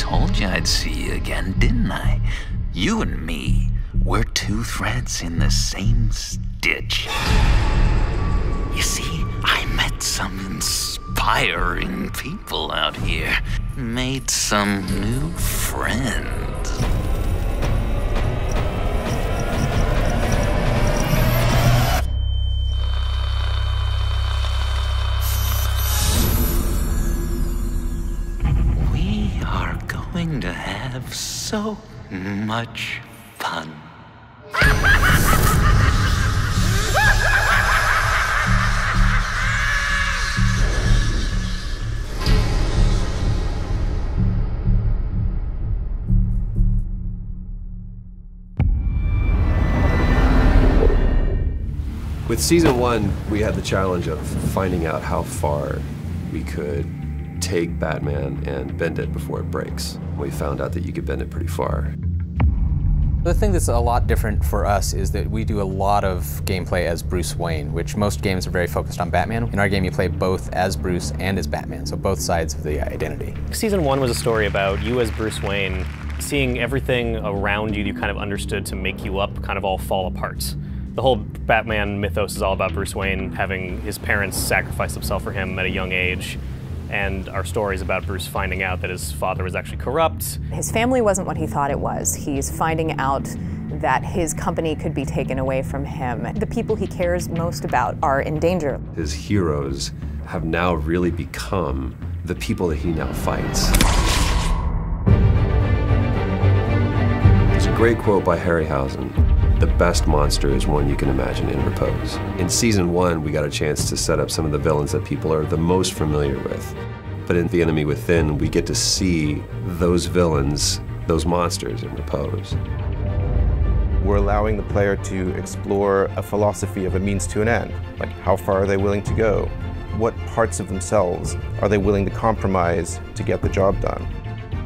told you I'd see you again, didn't I? You and me, we're two threads in the same stitch. You see, I met some inspiring people out here. Made some new friends. We are going to have so much fun. With season 1, we had the challenge of finding out how far we could take Batman and bend it before it breaks. We found out that you could bend it pretty far. The thing that's a lot different for us is that we do a lot of gameplay as Bruce Wayne, which most games are very focused on Batman. In our game, you play both as Bruce and as Batman, so both sides of the identity. Season 1 was a story about you as Bruce Wayne, seeing everything around you kind of understood to make you up kind of all fall apart. The whole Batman mythos is all about Bruce Wayne having his parents sacrifice themselves for him at a young age. And our story is about Bruce finding out that his father was actually corrupt. His family wasn't what he thought it was. He's finding out that his company could be taken away from him. The people he cares most about are in danger. His heroes have now really become the people that he now fights. There's a great quote by Harryhausen. The best monster is one you can imagine in repose. In season 1, we got a chance to set up some of the villains that people are the most familiar with. But in The Enemy Within, we get to see those villains, those monsters in repose. We're allowing the player to explore a philosophy of a means to an end. Like, how far are they willing to go? What parts of themselves are they willing to compromise to get the job done?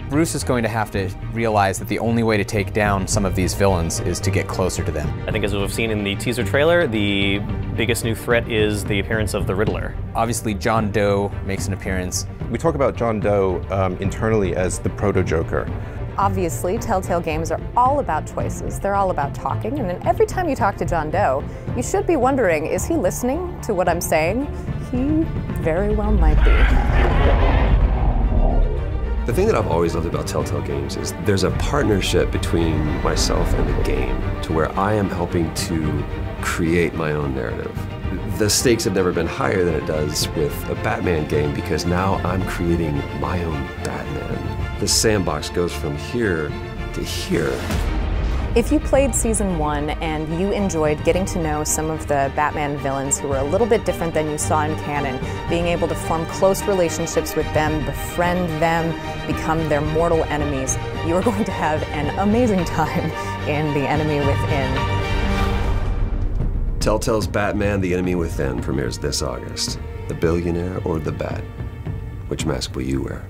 Bruce is going to have to realize that the only way to take down some of these villains is to get closer to them. I think as we've seen in the teaser trailer, the biggest new threat is the appearance of the Riddler. Obviously, John Doe makes an appearance. We talk about John Doe internally as the proto-Joker. Obviously, Telltale games are all about choices. They're all about talking, and then every time you talk to John Doe, you should be wondering, is he listening to what I'm saying? He very well might be. The thing that I've always loved about Telltale games is there's a partnership between myself and the game to where I am helping to create my own narrative. The stakes have never been higher than it does with a Batman game because now I'm creating my own Batman. The sandbox goes from here to here. If you played season 1 and you enjoyed getting to know some of the Batman villains who were a little bit different than you saw in canon, being able to form close relationships with them, befriend them, become their mortal enemies, you are going to have an amazing time in The Enemy Within. Telltale's Batman: The Enemy Within premieres this August. The billionaire or the bat? Which mask will you wear?